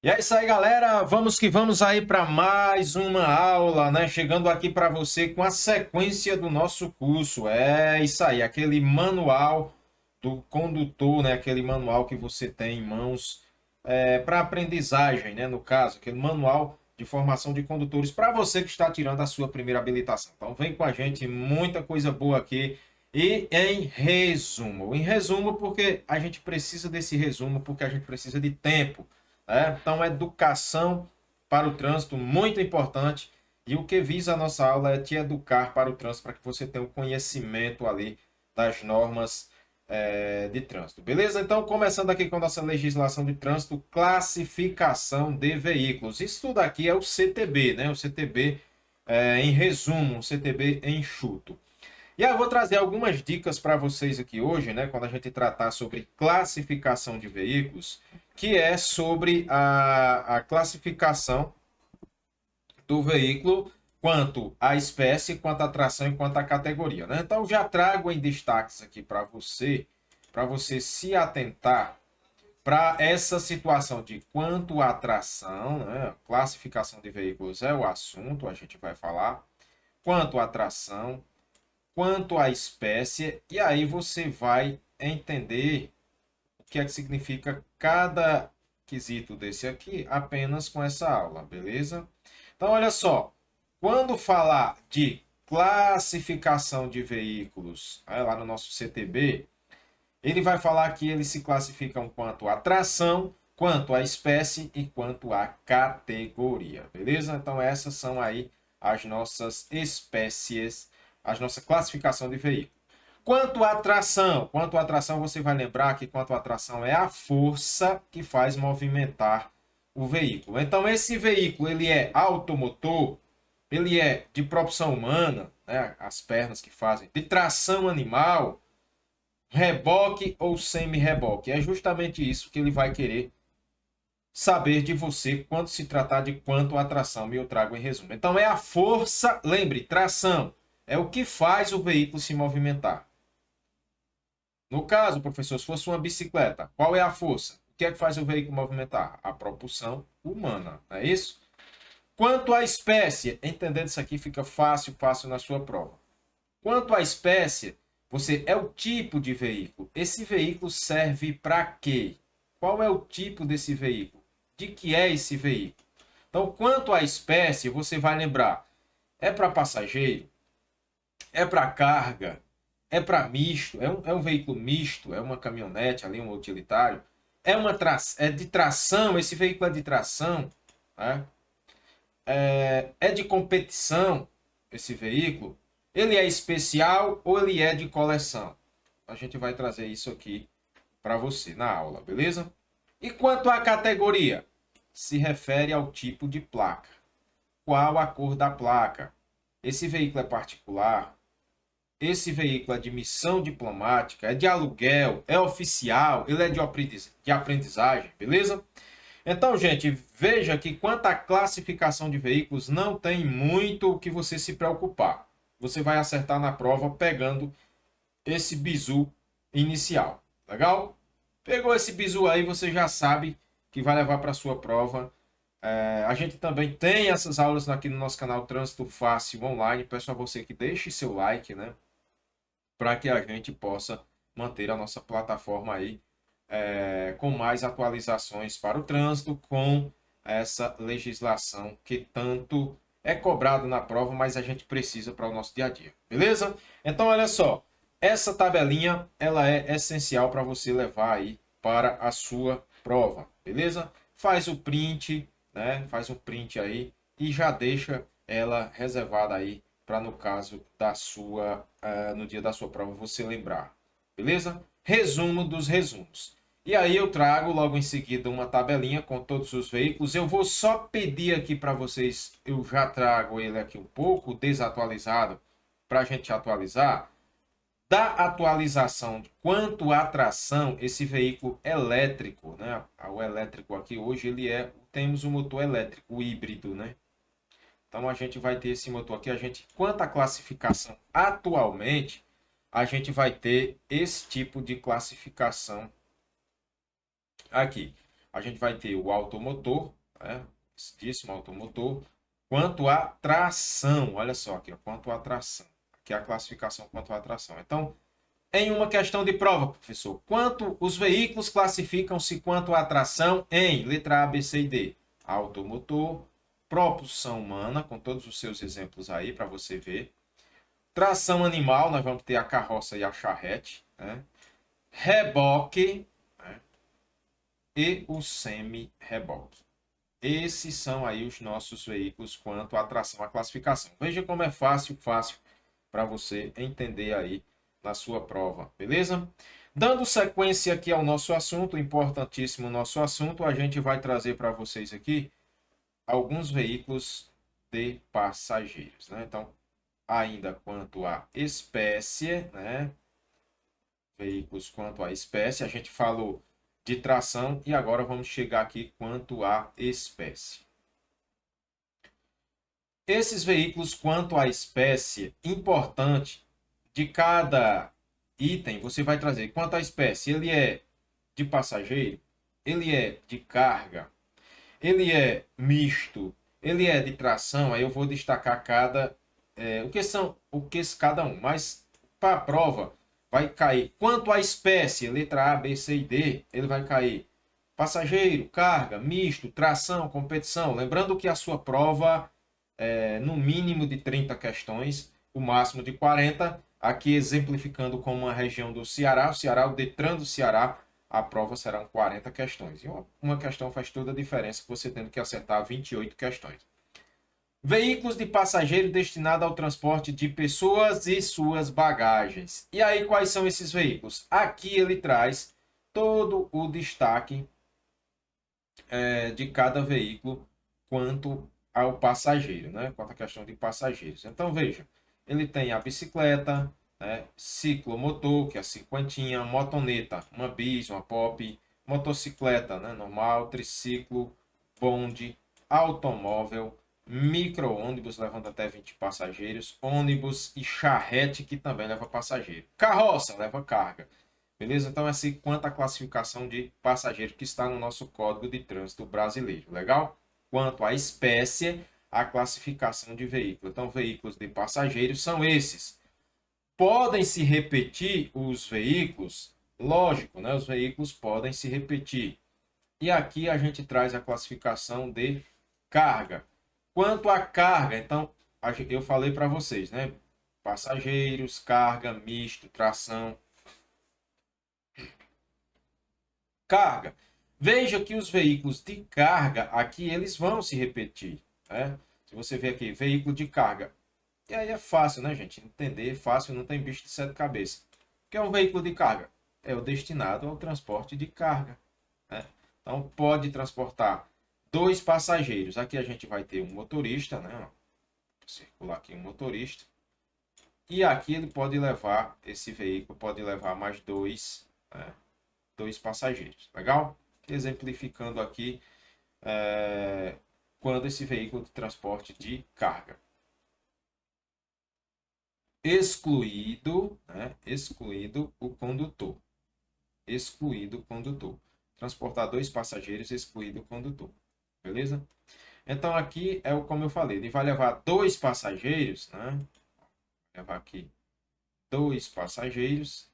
E é isso aí, galera. Vamos que vamos aí para mais uma aula, né? Chegando aqui para você com a sequência do nosso curso. É isso aí, aquele manual do condutor, né? Aquele manual que você tem em mãos para aprendizagem, né? No caso, aquele manual de formação de condutores para você que está tirando a sua primeira habilitação. Então, vem com a gente, muita coisa boa aqui. E em resumo, porque a gente precisa desse resumo, porque a gente precisa de tempo. Então, educação para o trânsito, muito importante. E o que visa a nossa aula é te educar para o trânsito, para que você tenha o conhecimento ali das normas de trânsito. Beleza? Então, começando aqui com a nossa legislação de trânsito, classificação de veículos. Isso tudo aqui é o CTB, né? O CTB em resumo, um CTB enxuto. E aí eu vou trazer algumas dicas para vocês aqui hoje, né, quando a gente tratar sobre classificação de veículos, que é sobre a classificação do veículo quanto à espécie, quanto à tração e quanto à categoria, né? Então já trago em destaques aqui para você se atentar para essa situação de quanto à tração, né? Classificação de veículos é o assunto, a gente vai falar, quanto à tração, quanto à espécie, e aí você vai entender o que é que significa cada quesito desse aqui apenas com essa aula, beleza? Então, olha só, quando falar de classificação de veículos, lá no nosso CTB, ele vai falar que eles se classificam quanto à tração, quanto à espécie e quanto à categoria, beleza? Então, essas são aí as nossas espécies, a nossa classificação de veículo. Quanto à tração, você vai lembrar que quanto à tração é a força que faz movimentar o veículo. Então, esse veículo, ele é automotor, ele é de propulsão humana, né, as pernas que fazem, de tração animal, reboque ou semi-reboque. É justamente isso que ele vai querer saber de você quando se tratar de quanto à tração, e eu trago em resumo. Então, é a força, lembre, tração, é o que faz o veículo se movimentar. No caso, professor, se fosse uma bicicleta, qual é a força? O que é que faz o veículo movimentar? A propulsão humana, não é isso? Quanto à espécie, entendendo isso aqui fica fácil na sua prova. Quanto à espécie, você é o tipo de veículo. Esse veículo serve para quê? Qual é o tipo desse veículo? De que é esse veículo? Então, quanto à espécie, você vai lembrar, é para passageiro? É para carga? É para misto? É um veículo misto? É uma caminhonete ali, um utilitário? É de tração? Esse veículo é de tração? Né? É de competição esse veículo? Ele é especial ou ele é de coleção? A gente vai trazer isso aqui para você na aula, beleza? E quanto à categoria? Se refere ao tipo de placa. Qual a cor da placa? Esse veículo é particular? Esse veículo é de missão diplomática? É de aluguel? É oficial? Ele é de aprendizagem, beleza? Então, gente, veja que quanto à classificação de veículos, não tem muito o que você se preocupar. Você vai acertar na prova pegando esse bizu inicial. Legal? Pegou esse bizu aí, você já sabe que vai levar para a sua prova. A gente também tem essas aulas aqui no nosso canal Trânsito Fácil Online. Peço a você que deixe seu like, né? Para que a gente possa manter a nossa plataforma aí com mais atualizações para o trânsito, com essa legislação que tanto é cobrado na prova, mas a gente precisa para o nosso dia a dia, beleza? Então, olha só, essa tabelinha ela é essencial para você levar aí para a sua prova, beleza? Faz o print, né? Faz um print aí e já deixa ela reservada aí para no caso da sua no dia da sua prova você lembrar, beleza? Resumo dos resumos. E aí eu trago logo em seguida uma tabelinha com todos os veículos. Eu vou só pedir aqui para vocês, eu já trago ele aqui um pouco desatualizado para a gente atualizar. Da atualização quanto à tração, esse veículo elétrico, né? O elétrico aqui hoje ele temos um motor elétrico, o híbrido, né? Então a gente vai ter esse motor aqui, quanto à classificação atualmente, a gente vai ter esse tipo de classificação aqui. a gente vai ter o automotor, né? Disse automotor, quanto à tração. Olha só aqui, ó, quanto à tração. Aqui é a classificação quanto à tração. Então, em uma questão de prova, professor, quanto os veículos classificam-se quanto à tração em letra A, B, C e D? Automotor, propulsão humana, com todos os seus exemplos aí para você ver. Tração animal, nós vamos ter a carroça e a charrete, né? Reboque, né? E o semi-reboque. Esses são aí os nossos veículos quanto à tração, à classificação. Veja como é fácil para você entender aí na sua prova, beleza? Dando sequência aqui ao nosso assunto, importantíssimo nosso assunto, a gente vai trazer para vocês aqui alguns veículos de passageiros, né? Então, ainda quanto à espécie, né? Veículos quanto à espécie, a gente falou de tração e agora vamos chegar aqui quanto à espécie. Esses veículos quanto à espécie, importante de cada item, você vai trazer quanto à espécie, ele é de passageiro, ele é de carga, ele é misto, ele é de tração, aí eu vou destacar o que cada um, mas para a prova vai cair quanto à espécie, letra A, B, C e D, ele vai cair passageiro, carga, misto, tração, competição. Lembrando que a sua prova é no mínimo de 30 questões, o máximo de 40. Aqui exemplificando como uma região do Ceará, o Detran do Ceará, a prova serão 40 questões. E uma questão faz toda a diferença, você tendo que acertar 28 questões. Veículos de passageiro destinados ao transporte de pessoas e suas bagagens. E aí, quais são esses veículos? Aqui ele traz todo o destaque de cada veículo quanto ao passageiro, né? Quanto à questão de passageiros. Então, veja, ele tem a bicicleta, né? Ciclomotor, que é a cinquentinha, motoneta, uma bis, uma pop, motocicleta, né? Normal, triciclo, bonde, automóvel, micro-ônibus levando até 20 passageiros, ônibus e charrete que também leva passageiro. Carroça leva carga. Beleza? Então, assim, quanto à classificação de passageiro que está no nosso Código de Trânsito Brasileiro. Legal? Quanto à espécie, a classificação de veículo. Então, veículos de passageiros são esses. Podem se repetir os veículos? Lógico, né? Os veículos podem se repetir. E aqui a gente traz a classificação de carga. Quanto à carga, então, eu falei para vocês, né? Passageiros, carga, misto, tração. Carga. Veja que os veículos de carga aqui eles vão se repetir, né? Se você ver aqui, veículo de carga. E aí é fácil, né, gente? Entender, fácil, não tem bicho de sete cabeças. O que é um veículo de carga? É o destinado ao transporte de carga, né? Então pode transportar dois passageiros. Aqui a gente vai ter um motorista, né? Vou circular aqui um motorista. E aqui ele pode levar, esse veículo pode levar mais dois, né? Dois passageiros. Legal? Exemplificando aqui quando esse veículo de transporte de carga. Excluído, né? Excluído o condutor. Excluído o condutor. Transportar dois passageiros, excluído o condutor. Beleza? Então aqui é como eu falei, ele vai levar dois passageiros, né? Vou levar aqui dois passageiros,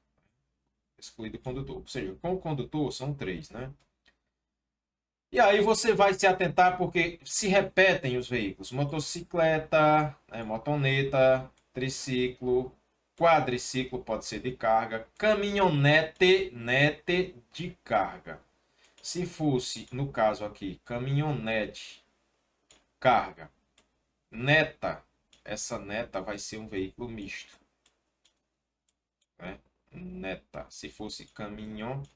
excluído o condutor. Ou seja, com o condutor são três, né? E aí você vai se atentar porque se repetem os veículos. Motocicleta, né, motoneta, triciclo, quadriciclo pode ser de carga, caminhonete de carga. Se fosse, no caso aqui, caminhonete, carga, neta, essa neta vai ser um veículo misto. Né? Neta, se fosse caminhoneta.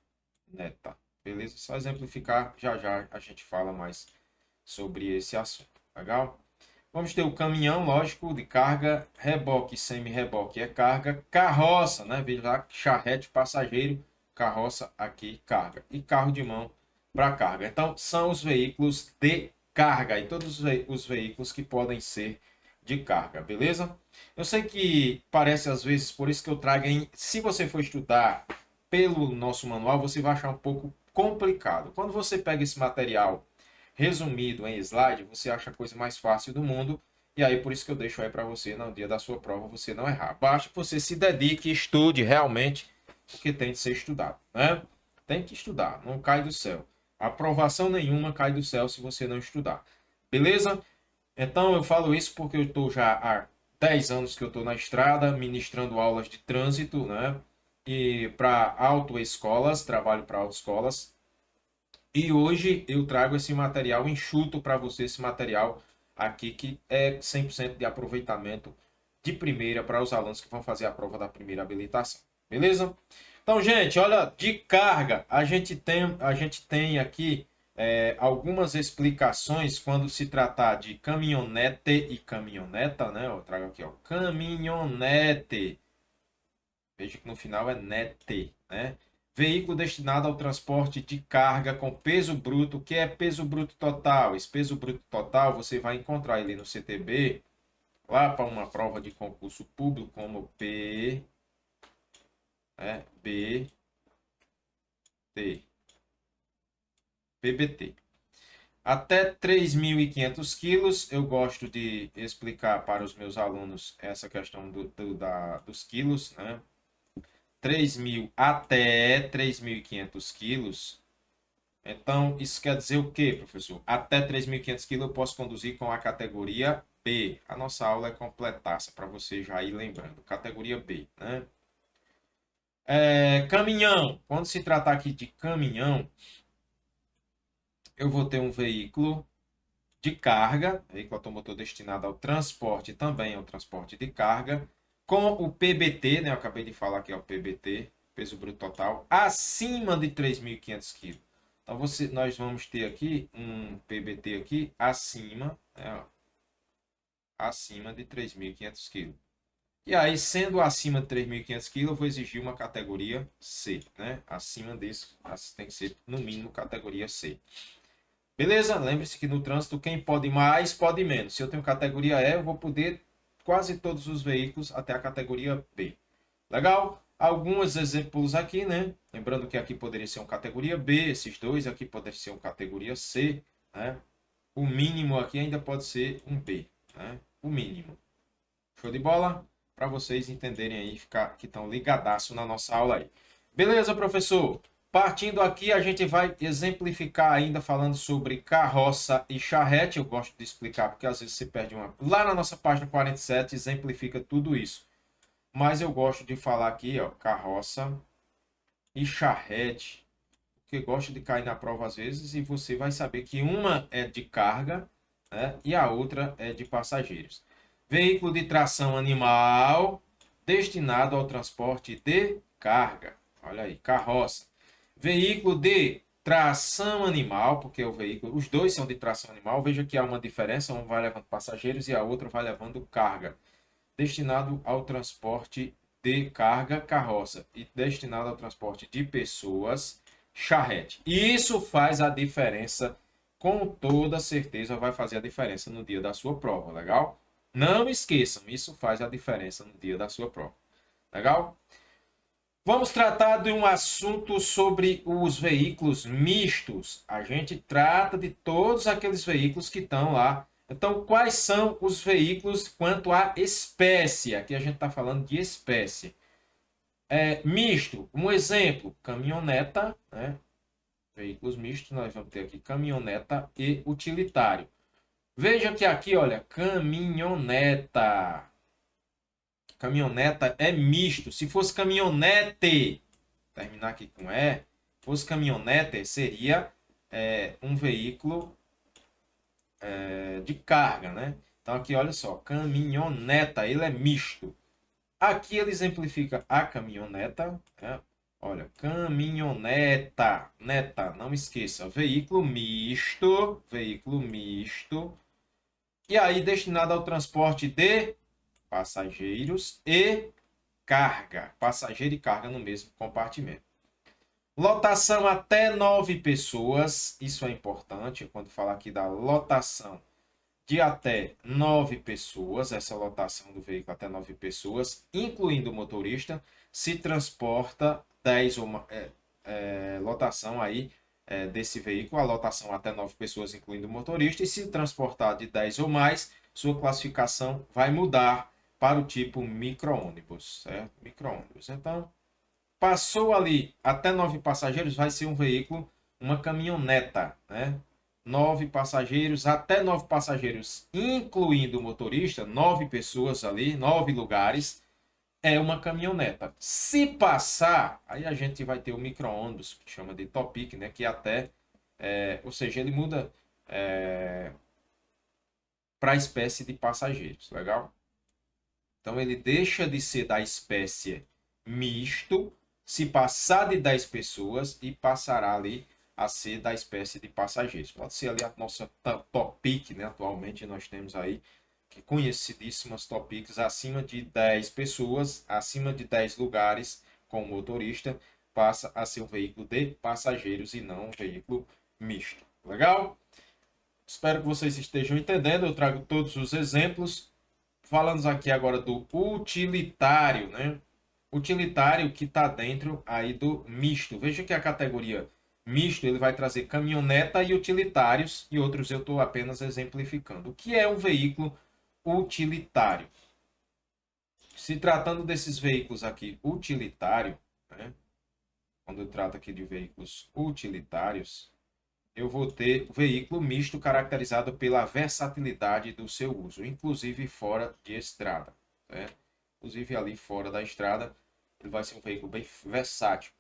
Beleza? Só exemplificar, já já a gente fala mais sobre esse assunto. Legal? Vamos ter o caminhão, lógico, de carga, reboque, semi-reboque é carga, carroça, né? Veja lá, charrete, passageiro, carroça aqui, carga. E carro de mão para carga. Então, são os veículos de carga e todos os veículos que podem ser de carga, beleza? Eu sei que parece às vezes, por isso que eu trago, se você for estudar pelo nosso manual, você vai achar um pouco complicado. Quando você pega esse material resumido em slide, você acha a coisa mais fácil do mundo. E aí, por isso que eu deixo aí para você, no dia da sua prova, você não errar. Basta que você se dedique e estude realmente o que tem de ser estudado, né? Tem que estudar, não cai do céu. Aprovação nenhuma cai do céu se você não estudar. Beleza? Então, eu falo isso porque eu estou já há 10 anos que eu estou na estrada, ministrando aulas de trânsito, né? E para autoescolas, trabalho para autoescolas. E hoje eu trago esse material enxuto para você, esse material aqui que é 100% de aproveitamento de primeira para os alunos que vão fazer a prova da primeira habilitação. Beleza? Então, gente, olha, de carga, a gente tem aqui algumas explicações quando se tratar de caminhonete e caminhoneta, né? Eu trago aqui, ó, caminhonete. Veja que no final é nete, né? Veículo destinado ao transporte de carga com peso bruto. O que é peso bruto total? Esse peso bruto total você vai encontrar ele no CTB, lá para uma prova de concurso público, como B, T, PBT. Até 3.500 quilos, eu gosto de explicar para os meus alunos essa questão dos quilos, né? 3.000 até 3.500 quilos. Então, isso quer dizer o quê, professor? Até 3.500 quilos eu posso conduzir com a categoria B. A nossa aula é completaça, para você já ir lembrando. Categoria B, né? Caminhão. Quando se tratar aqui de caminhão, eu vou ter um veículo de carga, veículo automotor destinado ao transporte, também ao transporte de carga, com o PBT, né? Eu acabei de falar que é o PBT, peso bruto total, acima de 3.500 quilos. Então, nós vamos ter aqui um PBT aqui acima, né, acima de 3.500 quilos. E aí, sendo acima de 3.500 quilos, eu vou exigir uma categoria C, né? Acima disso, tem que ser, no mínimo, categoria C. Beleza? Lembre-se que no trânsito, quem pode mais, pode menos. Se eu tenho categoria E, eu vou poder quase todos os veículos até a categoria B. Legal? Alguns exemplos aqui, né? Lembrando que aqui poderia ser uma categoria B, esses dois aqui poderiam ser uma categoria C, né? O mínimo aqui ainda pode ser um B, né? O mínimo. Show de bola? Para vocês entenderem aí, ficar que estão ligadaço na nossa aula aí. Beleza, professor? Partindo aqui, a gente vai exemplificar ainda falando sobre carroça e charrete. Eu gosto de explicar porque às vezes você perde uma... Lá na nossa página 47 exemplifica tudo isso. Mas eu gosto de falar aqui, ó, carroça e charrete, porque gosto de cair na prova às vezes e você vai saber que uma é de carga, né, e a outra é de passageiros. Veículo de tração animal destinado ao transporte de carga. Olha aí, carroça. Veículo de tração animal, porque o veículo, os dois são de tração animal. Veja que há uma diferença, um vai levando passageiros e a outra vai levando carga. Destinado ao transporte de carga, carroça, e destinado ao transporte de pessoas, charrete. Isso faz a diferença, com toda certeza vai fazer a diferença no dia da sua prova, legal? Não esqueçam, isso faz a diferença no dia da sua prova, legal? Vamos tratar de um assunto sobre os veículos mistos. A gente trata de todos aqueles veículos que estão lá. Então, quais são os veículos quanto à espécie? Aqui a gente está falando de espécie. Misto, um exemplo, caminhoneta, né? Veículos mistos, nós vamos ter aqui caminhoneta e utilitário. Veja que aqui, olha, caminhoneta. Caminhoneta é misto. Se fosse caminhonete, terminar aqui com E, fosse caminhonete, seria um veículo de carga, né? Então aqui, olha só, caminhoneta, ele é misto. Aqui ele exemplifica a caminhoneta, né? Olha, caminhoneta, neta, não esqueça, veículo misto, e aí destinado ao transporte de passageiros e carga, passageiro e carga no mesmo compartimento. Lotação até 9 pessoas, isso é importante, quando falar aqui da lotação de até 9 pessoas, essa lotação do veículo até 9 pessoas, incluindo o motorista, se transporta 10 lotação aí desse veículo, a lotação até 9 pessoas, incluindo o motorista, e se transportar de 10 ou mais, sua classificação vai mudar para o tipo micro-ônibus, certo? Micro-ônibus. Então, passou ali até 9 passageiros, vai ser um veículo, uma caminhoneta, né? 9 passageiros, até 9 passageiros, incluindo o motorista, 9 pessoas ali, 9 lugares, é uma caminhoneta. Se passar, aí a gente vai ter o micro-ônibus, que chama de Topic, né? Que até, ou seja, ele muda para a espécie de passageiros, legal? Então ele deixa de ser da espécie misto, se passar de 10 pessoas e passará ali a ser da espécie de passageiros. Pode ser ali a nossa Topic, né? Atualmente nós temos aí que conhecidíssimas Topics acima de 10 pessoas, acima de 10 lugares com motorista, passa a ser um veículo de passageiros e não um veículo misto. Legal? Espero que vocês estejam entendendo. Eu trago todos os exemplos. Falamos aqui agora do utilitário, né? Utilitário que está dentro aí do misto. Veja que a categoria misto ele vai trazer caminhoneta e utilitários e outros eu estou apenas exemplificando. O que é um veículo utilitário? Se tratando desses veículos aqui utilitário, né? Quando eu trato aqui de veículos utilitários, eu vou ter veículo misto caracterizado pela versatilidade do seu uso, inclusive fora de estrada, né? Inclusive ali fora da estrada, ele vai ser um veículo bem versátil.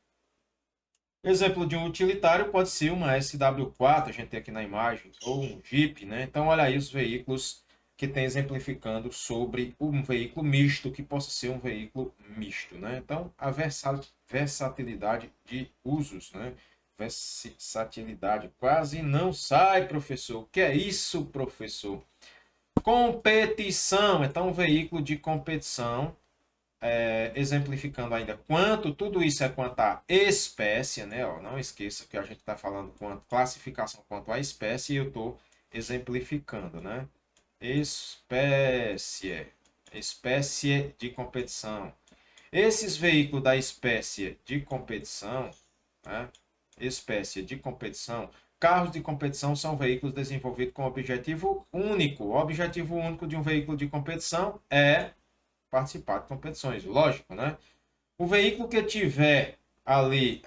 Exemplo de um utilitário pode ser uma SW4, a gente tem aqui na imagem, ou um Jeep, né? Então, olha aí os veículos que tem exemplificando sobre um veículo misto, que possa ser um veículo misto, né? Então, a versatilidade de usos, né? Versatilidade quase não sai, professor. O que é isso, professor? Competição. Então, um veículo de competição, exemplificando ainda quanto, tudo isso é quanto à espécie, né? Ó, não esqueça que a gente está falando quanto classificação quanto à espécie e eu estou exemplificando, né? Espécie de competição. Esses veículos da espécie de competição, né? Espécie de competição, carros de competição são veículos desenvolvidos com objetivo único. O objetivo único de um veículo de competição é participar de competições, lógico, né? O veículo que tiver ali,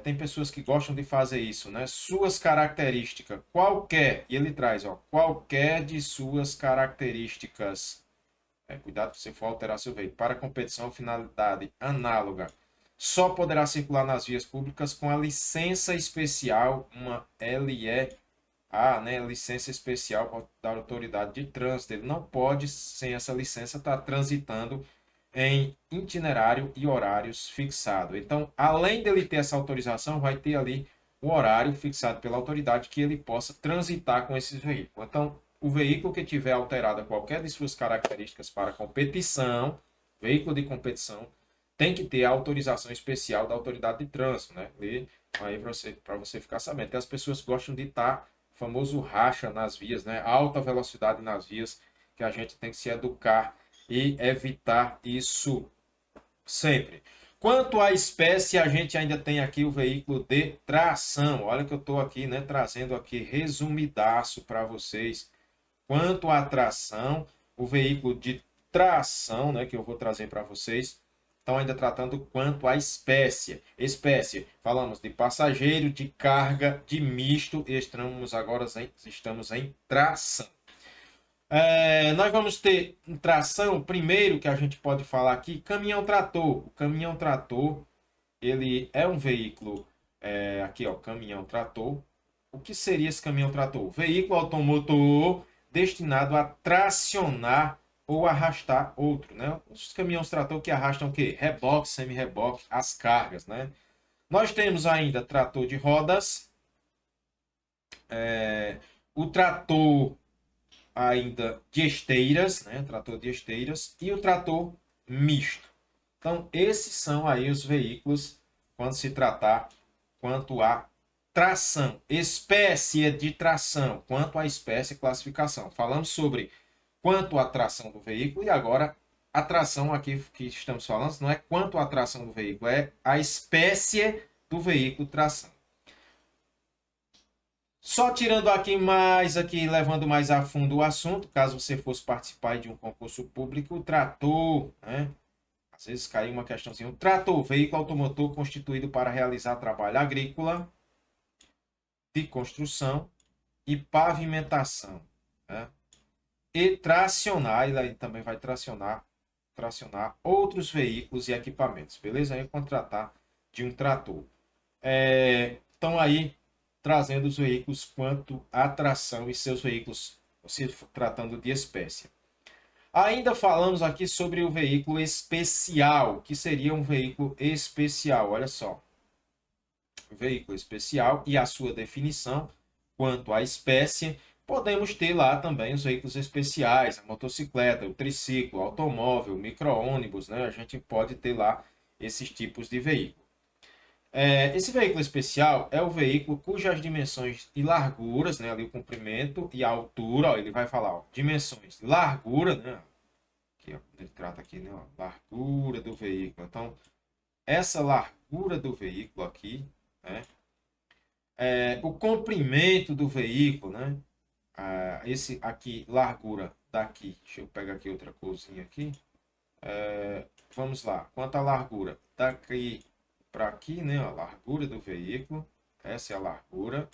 tem pessoas que gostam de fazer isso, né? Suas características, qualquer, e ele traz, ó, qualquer de suas características, cuidado se você for alterar seu veículo, para competição ou finalidade análoga, só poderá circular nas vias públicas com a licença especial, uma LEA, né, licença especial da autoridade de trânsito. Ele não pode, sem essa licença, estar transitando em itinerário e horários fixado. Então, além dele ter essa autorização, vai ter ali o horário fixado pela autoridade que ele possa transitar com esses veículos. Então, o veículo que tiver alterado qualquer de suas características para competição, veículo de competição, tem que ter a autorização especial da autoridade de trânsito, né? E aí para você ficar sabendo. Tem as pessoas que gostam de estar famoso racha nas vias, né? Alta velocidade nas vias, que a gente tem que se educar e evitar isso sempre. Quanto à espécie, a gente ainda tem aqui o veículo de tração. Olha que eu estou aqui, né, trazendo aqui resumidaço para vocês. Quanto à tração, o veículo de tração, né, que eu vou trazer para vocês, estão ainda tratando quanto à espécie. Espécie, falamos de passageiro, de carga, de misto, e estamos em tração. Nós vamos ter tração, primeiro que a gente pode falar aqui, caminhão-trator. O caminhão-trator, ele é um veículo, aqui ó, caminhão-trator. O que seria esse caminhão-trator? Veículo automotor destinado a tracionar ou arrastar outro, né? Os caminhões-trator que arrastam o quê? Reboque, semi-reboque, as cargas, né? Nós temos ainda trator de rodas, o trator ainda de esteiras, né? Trator de esteiras e o trator misto. Então, esses são aí os veículos quando se tratar quanto a tração, espécie de tração, quanto à espécie classificação. Falamos sobre quanto à tração do veículo e agora a tração aqui que estamos falando não é quanto à tração do veículo, é a espécie do veículo tração. Só tirando aqui mais, aqui levando mais a fundo o assunto, caso você fosse participar de um concurso público, o trator, né? Às vezes caiu uma questãozinha. O trator, veículo automotor constituído para realizar trabalho agrícola, de construção e pavimentação, né? E tracionar, ele também vai tracionar outros veículos e equipamentos, beleza? Aí contratar de um trator. Estão aí trazendo os veículos quanto à tração e seus veículos, se tratando de espécie. Ainda falamos aqui sobre o veículo especial, que seria um veículo especial, olha só. Veículo especial e a sua definição quanto à espécie. Podemos ter lá também os veículos especiais, a motocicleta, o triciclo, o automóvel, o micro-ônibus, né? A gente pode ter lá esses tipos de veículo. Esse veículo especial é o veículo cujas dimensões e larguras, né? Ali o comprimento e a altura, ó, ele vai falar, ó, dimensões, largura, né? Aqui, ó, ele trata aqui, né? Ó, largura do veículo. Então, essa largura do veículo aqui, né? O comprimento do veículo, né? Esse aqui, largura daqui. Deixa eu pegar aqui outra coisinha aqui. Vamos lá. Quanto à largura? Daqui para aqui, né? A largura do veículo. Essa é a largura.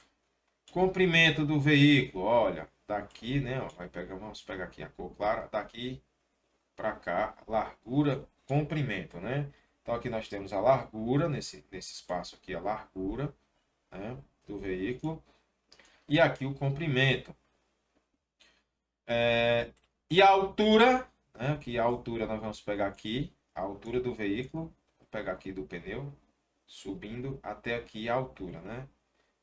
Comprimento do veículo, olha. Daqui, né? Ó, vamos pegar aqui a cor clara. Daqui para cá, largura, comprimento, né? Então aqui nós temos a largura, nesse espaço aqui, a largura, né, do veículo. E aqui o comprimento. E a altura, né, que a altura nós vamos pegar aqui, a altura do veículo, vou pegar aqui do pneu, subindo até aqui a altura, né?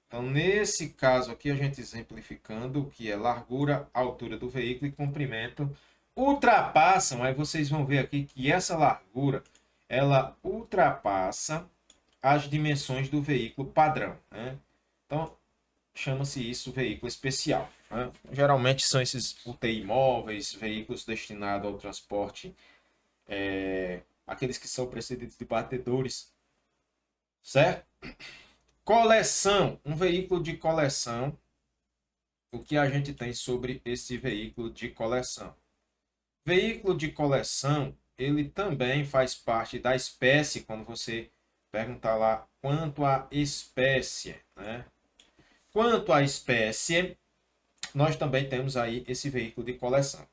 Então, nesse caso aqui, a gente exemplificando o que é largura, altura do veículo e comprimento, ultrapassam, aí vocês vão ver aqui que essa largura, ela ultrapassa as dimensões do veículo padrão, né? Então, chama-se isso veículo especial, né? Geralmente são esses UTI móveis, veículos destinados ao transporte, aqueles que são precedidos de batedores, certo? Coleção, um veículo de coleção. O que a gente tem sobre esse veículo de coleção? Veículo de coleção, ele também faz parte da espécie, quando você perguntar lá quanto à espécie, né? Quanto à espécie, nós também temos aí esse veículo de coleção.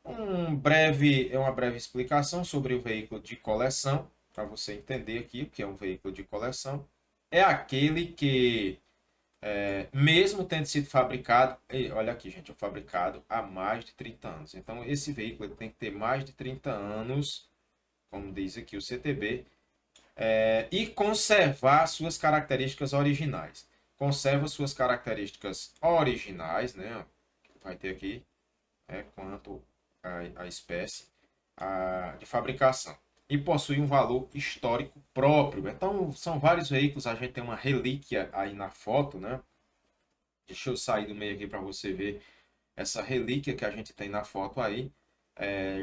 Uma breve explicação sobre o veículo de coleção, para você entender aqui o que é um veículo de coleção. É aquele que, mesmo tendo sido fabricado, olha aqui, gente, é fabricado há mais de 30 anos. Então, esse veículo tem que ter mais de 30 anos, como diz aqui o CTB, e conservar suas características originais. Conserva suas características originais, né? Vai ter aqui, quanto à espécie de fabricação. E possui um valor histórico próprio. Então, são vários veículos, a gente tem uma relíquia aí na foto, né? Deixa eu sair do meio aqui para você ver essa relíquia que a gente tem na foto aí.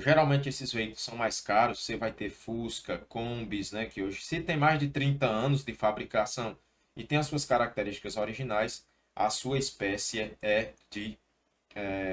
Geralmente esses veículos são mais caros, você vai ter Fusca, Kombis, né? Que hoje, se tem mais de 30 anos de fabricação e tem as suas características originais, a sua espécie é de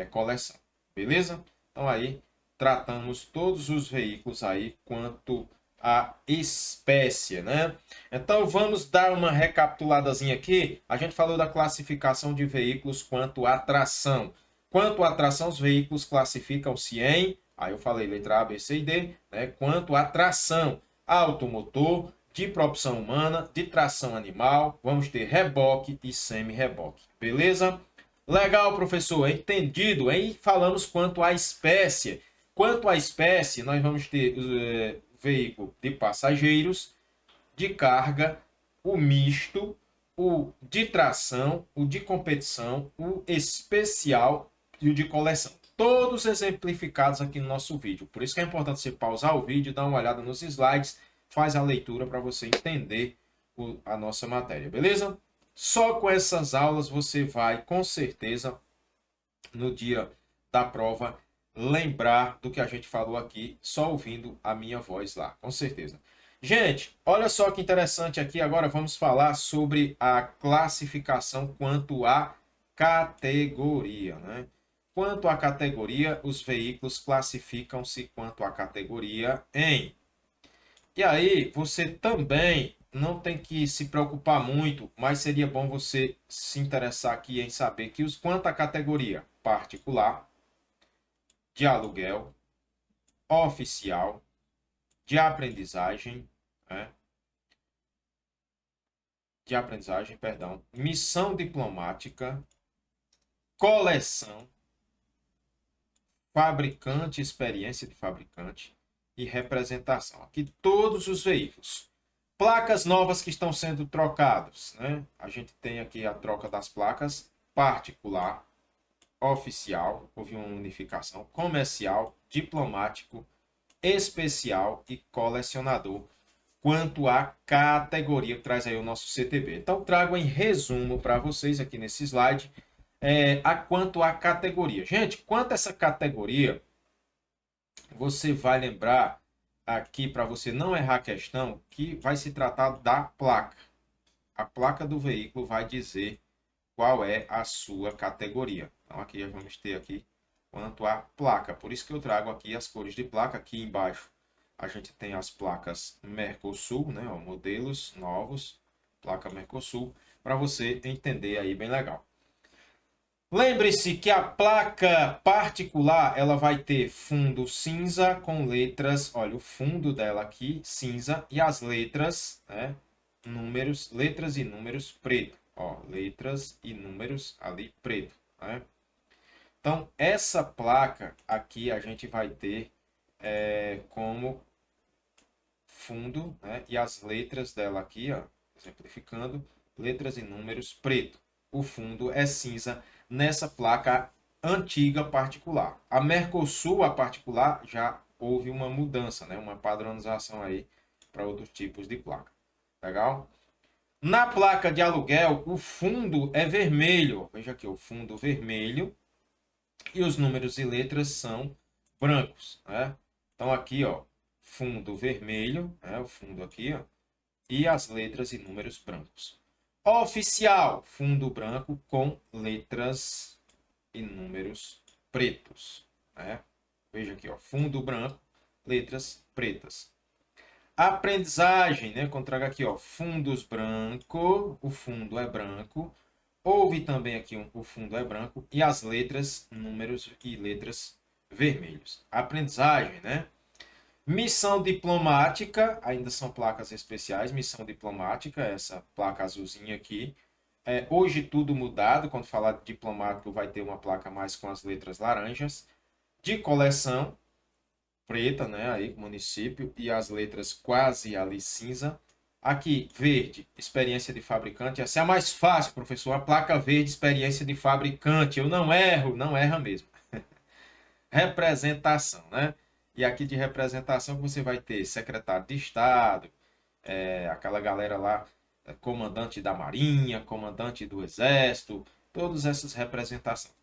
coleção. Beleza? Então aí tratamos todos os veículos aí quanto à espécie, né? Então vamos dar uma recapituladazinha aqui. A gente falou da classificação de veículos quanto à tração. Quanto à tração, os veículos classificam-se em, aí eu falei letra A, B, C e D, né? Quanto à tração, automotor, de propulsão humana, de tração animal, vamos ter reboque e semi-reboque. Beleza? Legal, professor, entendido, hein? Falamos quanto à espécie. Quanto à espécie, nós vamos ter veículo de passageiros, de carga, o misto, o de tração, o de competição, o especial e o de coleção. Todos exemplificados aqui no nosso vídeo. Por isso que é importante você pausar o vídeo, dar uma olhada nos slides, faz a leitura para você entender a nossa matéria, beleza? Só com essas aulas você vai, com certeza, no dia da prova, lembrar do que a gente falou aqui, só ouvindo a minha voz lá, com certeza. Gente, olha só que interessante aqui, agora vamos falar sobre a classificação quanto à categoria, né? Quanto à categoria, os veículos classificam-se quanto à categoria em. E aí, você também não tem que se preocupar muito, mas seria bom você se interessar aqui em saber que os quanto à categoria particular, de aluguel, oficial, de aprendizagem, né? De aprendizagem, perdão, missão diplomática, coleção, fabricante, experiência de fabricante e representação. Aqui todos os veículos. Placas novas que estão sendo trocadas, né? A gente tem aqui a troca das placas particular, oficial, houve uma unificação, comercial, diplomático, especial e colecionador, quanto à categoria que traz aí o nosso CTB. Então, trago em resumo para vocês aqui nesse slide quanto à categoria. Gente, quanto a essa categoria, você vai lembrar aqui, para você não errar a questão, que vai se tratar da placa. A placa do veículo vai dizer qual é a sua categoria. Então, aqui já vamos ter aqui quanto à placa. Por isso que eu trago aqui as cores de placa. Aqui embaixo a gente tem as placas Mercosul, né? Ó, modelos novos, placa Mercosul, para você entender aí bem legal. Lembre-se que a placa particular, ela vai ter fundo cinza com letras, olha, o fundo dela aqui, cinza, e as letras, né, números, letras e números preto, ó, letras e números ali preto, né? Então, essa placa aqui a gente vai ter como fundo, né, e as letras dela aqui, ó, exemplificando, letras e números preto. O fundo é cinza nessa placa antiga particular. A Mercosul, a particular, já houve uma mudança, né? Uma padronização aí para outros tipos de placa. Legal? Na placa de aluguel, o fundo é vermelho. Veja aqui, o fundo vermelho e os números e letras são brancos, né? Então aqui, ó, fundo vermelho, né? O fundo aqui, ó, e as letras e números brancos. Oficial, fundo branco com letras e números pretos, né? Veja aqui, ó, fundo branco, letras pretas. Aprendizagem, né? Quando trago aqui, ó, fundos branco, o fundo é branco. Houve também aqui o fundo é branco e as letras, números e letras vermelhos. Aprendizagem, né? Missão diplomática, ainda são placas especiais. Missão diplomática, essa placa azulzinha aqui. Hoje tudo mudado, quando falar de diplomático vai ter uma placa mais com as letras laranjas. De coleção, preta, né, aí município, e as letras quase ali cinza. Aqui, verde, experiência de fabricante. Essa é a mais fácil, professor. A placa verde, experiência de fabricante. Eu não erro, não erra mesmo. Representação, né? E aqui de representação você vai ter secretário de Estado, aquela galera lá, comandante da Marinha, comandante do Exército, todas essas representações.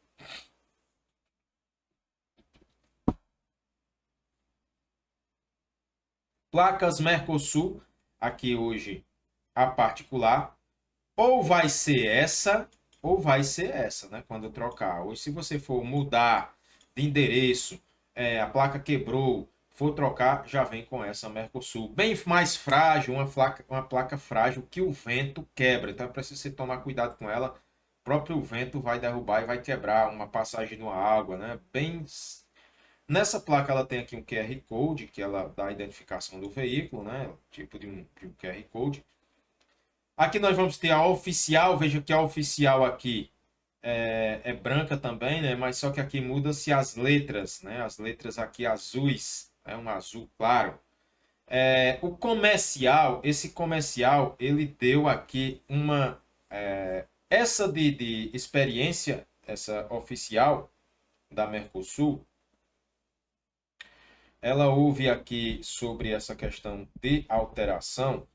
Placas Mercosul, aqui hoje a particular, ou vai ser essa, né? Quando eu trocar. Hoje, se você for mudar de endereço, a placa quebrou, for trocar, já vem com essa Mercosul. Bem mais frágil, uma placa frágil que o vento quebra. Então é preciso você tomar cuidado com ela. O próprio vento vai derrubar e vai quebrar uma passagem numa água, né? Bem. Nessa placa ela tem aqui um QR Code, que ela dá a identificação do veículo, né? Tipo de um QR Code. Aqui nós vamos ter a oficial, veja que a oficial aqui é branca também, né? Mas só que aqui muda-se as letras, né? As letras aqui azuis, é um azul claro. O comercial, esse comercial, ele deu aqui uma... essa de experiência, essa oficial da Mercosul, ela houve aqui sobre essa questão de alteração,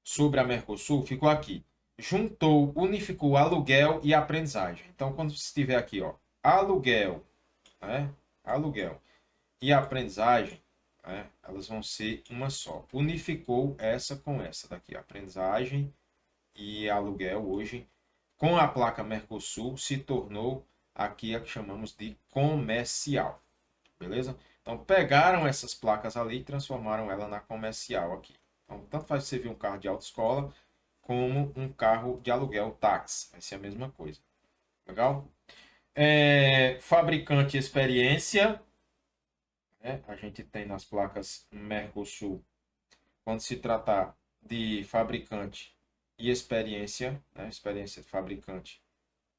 sobre a Mercosul, ficou aqui. Juntou, unificou aluguel e aprendizagem. Então, quando você estiver aqui, ó, aluguel, né? Aluguel e aprendizagem, né? Elas vão ser uma só. Unificou essa com essa daqui, aprendizagem e aluguel hoje com a placa Mercosul se tornou aqui a que chamamos de comercial. Beleza? Então pegaram essas placas ali e transformaram ela na comercial aqui. Então tanto faz você ver um carro de autoescola como um carro de aluguel táxi. Vai ser a mesma coisa. Legal? Fabricante e experiência. Né? A gente tem nas placas Mercosul, quando se tratar de fabricante e experiência, né? Experiência de fabricante,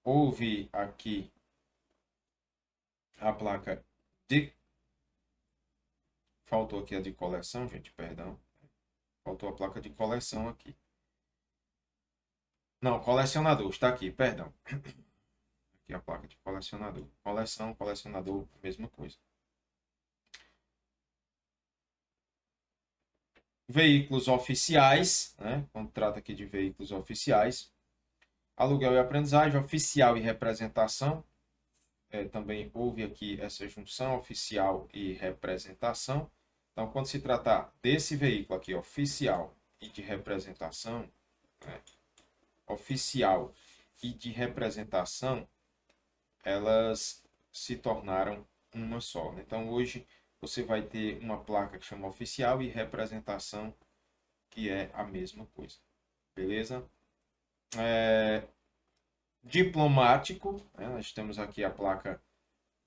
houve aqui a placa de... Faltou aqui a de coleção, gente, perdão. Faltou a placa de coleção aqui. Não, colecionador, está aqui, perdão. Aqui a placa de colecionador. Coleção, colecionador, mesma coisa. Veículos oficiais, né? Quando trata aqui de veículos oficiais. Aluguel e aprendizagem, oficial e representação. Também houve aqui essa junção, oficial e representação. Então, quando se tratar desse veículo aqui, oficial e de representação, né? Oficial e de representação, elas se tornaram uma só. Então, hoje, você vai ter uma placa que chama oficial e representação, que é a mesma coisa. Beleza? Diplomático, né? Nós temos aqui a placa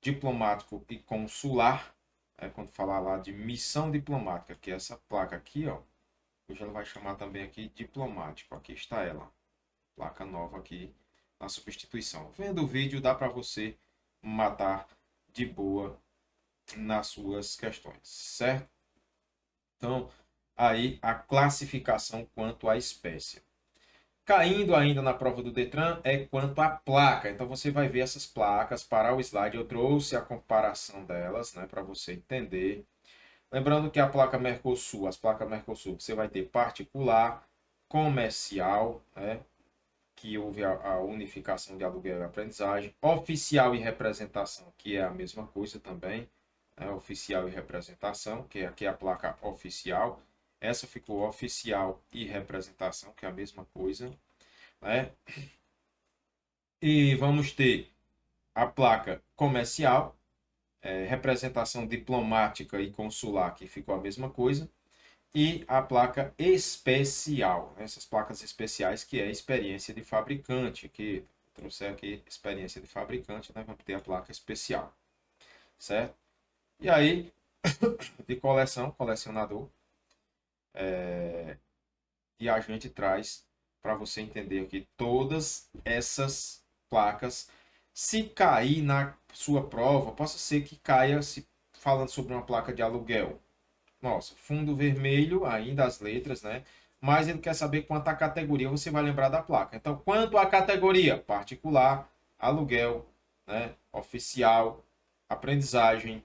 diplomático e consular, quando falar lá de missão diplomática, que é essa placa aqui, ó, hoje ela vai chamar também aqui diplomático. Aqui está ela, placa nova aqui na substituição. Vendo o vídeo, dá para você matar de boa nas suas questões, certo? Então, aí a classificação quanto à espécie. Caindo ainda na prova do Detran é quanto à placa. Então você vai ver essas placas para o slide. Eu trouxe a comparação delas, né, para você entender. Lembrando que a placa Mercosul, as placas Mercosul, você vai ter particular, comercial, né, que houve a unificação de aluguel e aprendizagem, oficial e representação, que é a mesma coisa também, né, oficial e representação, que é aqui a placa oficial. Essa ficou oficial e representação, que é a mesma coisa, né? E vamos ter a placa comercial, representação diplomática e consular, que ficou a mesma coisa, e a placa especial, né? Essas placas especiais, que é experiência de fabricante, que trouxe aqui experiência de fabricante, né? Vamos ter a placa especial, certo? E aí, de coleção, colecionador, e a gente traz para você entender aqui todas essas placas. Se cair na sua prova, possa ser que caia se falando sobre uma placa de aluguel. Nossa, fundo vermelho, ainda as letras, né? Mas ele quer saber quanto à categoria, você vai lembrar da placa. Então, quanto à categoria? Particular, aluguel, né? Oficial, aprendizagem,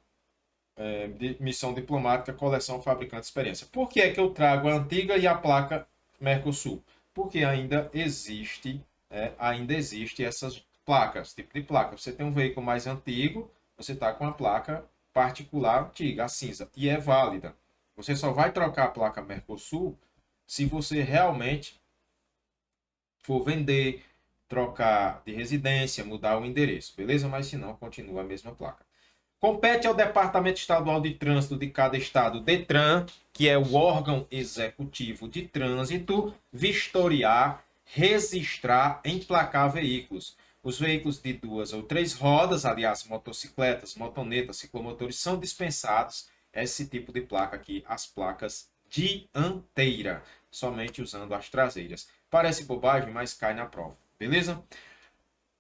missão diplomática, coleção, fabricante, experiência. Por que é que eu trago a antiga e a placa Mercosul? Porque ainda existe essas placas, tipo de placa. Você tem um veículo mais antigo, você está com a placa particular antiga, a cinza, e é válida. Você só vai trocar a placa Mercosul se você realmente for vender, trocar de residência, mudar o endereço, beleza? Mas se não, continua a mesma placa. Compete ao Departamento Estadual de Trânsito de cada estado, DETRAN, que é o órgão executivo de trânsito, vistoriar, registrar, emplacar veículos. Os veículos de 2 ou 3 rodas, aliás, motocicletas, motonetas, ciclomotores, são dispensados esse tipo de placa aqui, as placas dianteira, somente usando as traseiras. Parece bobagem, mas cai na prova, beleza?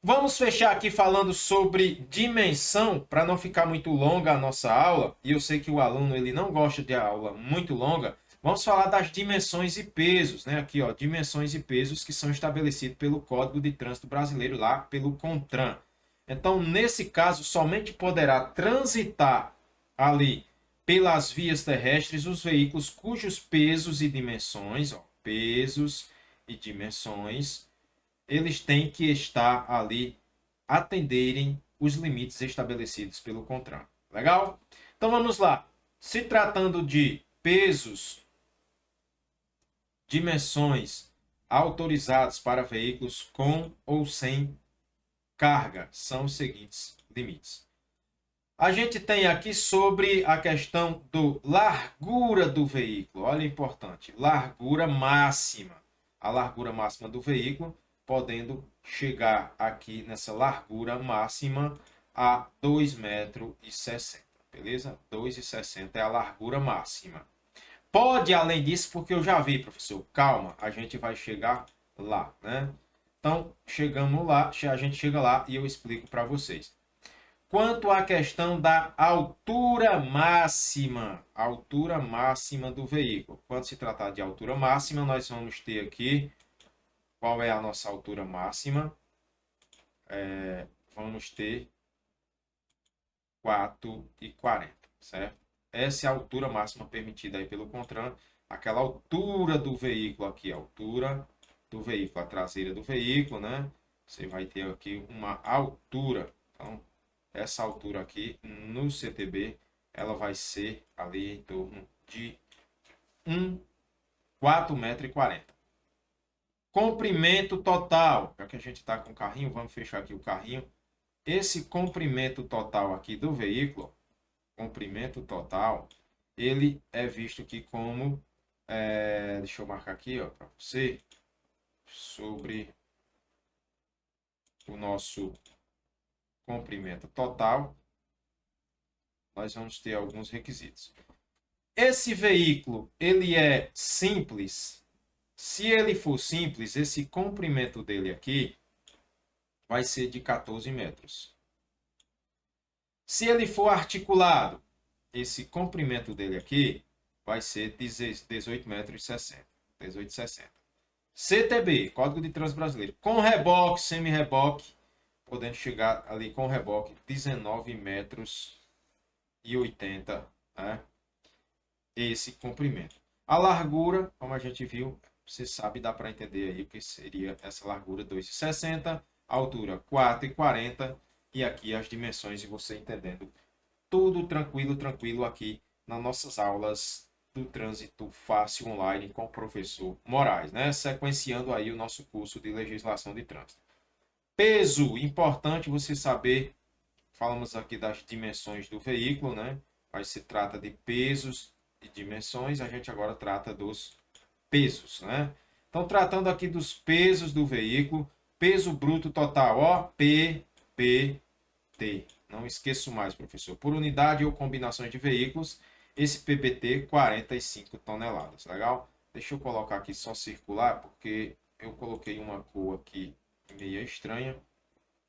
Vamos fechar aqui falando sobre dimensão, para não ficar muito longa a nossa aula, e eu sei que o aluno ele não gosta de aula muito longa. Vamos falar das dimensões e pesos, né? Aqui, ó, dimensões e pesos que são estabelecidos pelo Código de Trânsito Brasileiro, lá pelo CONTRAN. Então, nesse caso, somente poderá transitar ali pelas vias terrestres os veículos cujos pesos e dimensões, ó, pesos e dimensões, eles têm que estar ali, atenderem os limites estabelecidos pelo CONTRAN. Legal? Então vamos lá. Se tratando de pesos, dimensões autorizados para veículos com ou sem carga. São os seguintes limites. A gente tem aqui sobre a questão do largura do veículo. Olha, importante. Largura máxima. A largura máxima do veículo, podendo chegar aqui nessa largura máxima a 2,60 m. Beleza? 2,60 é a largura máxima. Pode além disso, porque eu já vi, professor. Calma, a gente vai chegar lá, né? Então, chegamos lá, a gente chega lá e eu explico para vocês. Quanto à questão da altura máxima do veículo. Quando se tratar de altura máxima, nós vamos ter aqui, qual é a nossa altura máxima? Vamos ter 4,40, certo? Essa é a altura máxima permitida aí pelo CONTRAN, aquela altura do veículo aqui, a altura do veículo, a traseira do veículo, né? Você vai ter aqui uma altura, então, essa altura aqui no CTB, ela vai ser ali em torno de 4,40 m. Comprimento total, já que a gente está com o carrinho, vamos fechar aqui o carrinho. Esse comprimento total aqui do veículo, comprimento total, ele é visto aqui como, deixa eu marcar aqui para você, sobre o nosso comprimento total, nós vamos ter alguns requisitos. Esse veículo, ele é simples. Se ele for simples, esse comprimento dele aqui vai ser de 14 metros. Se ele for articulado, esse comprimento dele aqui vai ser 18,60 metros. 18,60. CTB, Código de Trânsito Brasileiro, com reboque, semi-reboque, podendo chegar ali com reboque, 19,80 metros, né? Esse comprimento. A largura, como a gente viu, você sabe, dá para entender aí o que seria essa largura, 2,60, altura 4,40 e aqui as dimensões, e você entendendo tudo tranquilo aqui nas nossas aulas do Trânsito Fácil Online com o professor Moraes, né? Sequenciando aí o nosso curso de legislação de trânsito. Peso, importante você saber, falamos aqui das dimensões do veículo, né? Mas se trata de pesos e dimensões, a gente agora trata dos pesos, né? Então, tratando aqui dos pesos do veículo, peso bruto total, ó, PBT. Não esqueço mais, professor. Por unidade ou combinações de veículos, esse PBT, 45 toneladas. Legal? Deixa eu colocar aqui só circular, porque eu coloquei uma cor aqui meio estranha,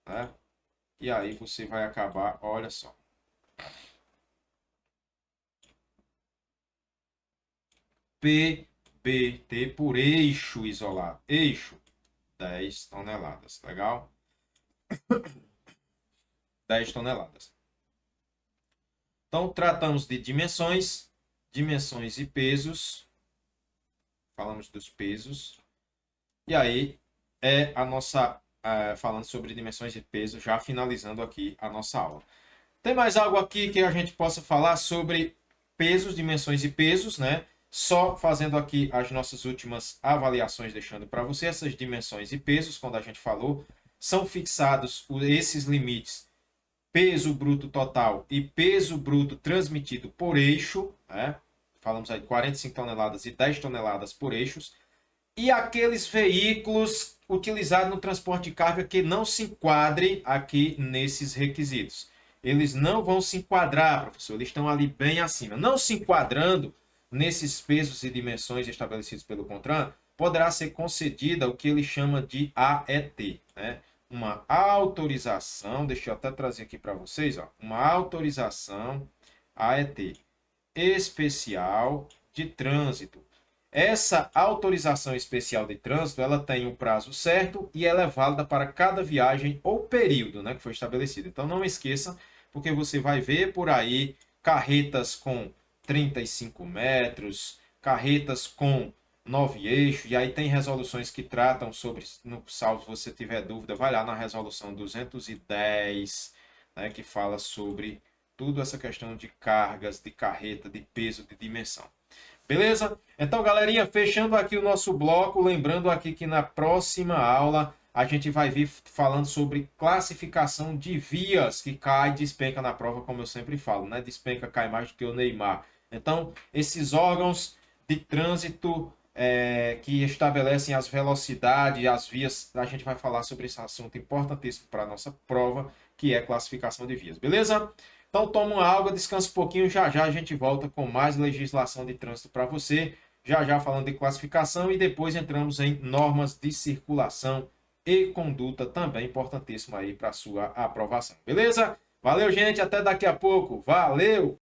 né? E aí você vai acabar, olha só. PBT por eixo isolado. Eixo, 10 toneladas. Legal? 10 toneladas. Então, tratamos de dimensões, dimensões e pesos. Falamos dos pesos. E aí, a nossa, falando sobre dimensões e pesos, já finalizando aqui a nossa aula. Tem mais algo aqui que a gente possa falar sobre pesos, dimensões e pesos, né? Só fazendo aqui as nossas últimas avaliações, deixando para você essas dimensões e pesos, quando a gente falou, são fixados esses limites, peso bruto total e peso bruto transmitido por eixo, né? Falamos aí de 45 toneladas e 10 toneladas por eixos, e aqueles veículos utilizados no transporte de carga que não se enquadrem aqui nesses requisitos. Eles não vão se enquadrar, professor, eles estão ali bem acima. Não se enquadrando nesses pesos e dimensões estabelecidos pelo CONTRAN, poderá ser concedida o que ele chama de AET, né? Uma autorização, deixa eu até trazer aqui para vocês, ó, uma autorização AET especial de trânsito. Essa autorização especial de trânsito, ela tem um prazo certo e ela é válida para cada viagem ou período, né, que foi estabelecido. Então não esqueça, porque você vai ver por aí carretas com 35 metros, carretas com 9 eixos, e aí tem resoluções que tratam sobre, no salvo, se você tiver dúvida, vai lá na resolução 210, né, que fala sobre tudo essa questão de cargas, de carreta, de peso, de dimensão. Beleza? Então, galerinha, fechando aqui o nosso bloco, lembrando aqui que na próxima aula a gente vai vir falando sobre classificação de vias que cai e despenca na prova, como eu sempre falo, né? Despenca, cai mais do que o Neymar. Então, esses órgãos de trânsito que estabelecem as velocidades, as vias, a gente vai falar sobre esse assunto importantíssimo para a nossa prova, que é classificação de vias, beleza? Então toma uma água, descansa um pouquinho, já já a gente volta com mais legislação de trânsito para você, já já falando de classificação e depois entramos em normas de circulação e conduta, também importantíssimo aí para sua aprovação, beleza? Valeu, gente, até daqui a pouco, valeu!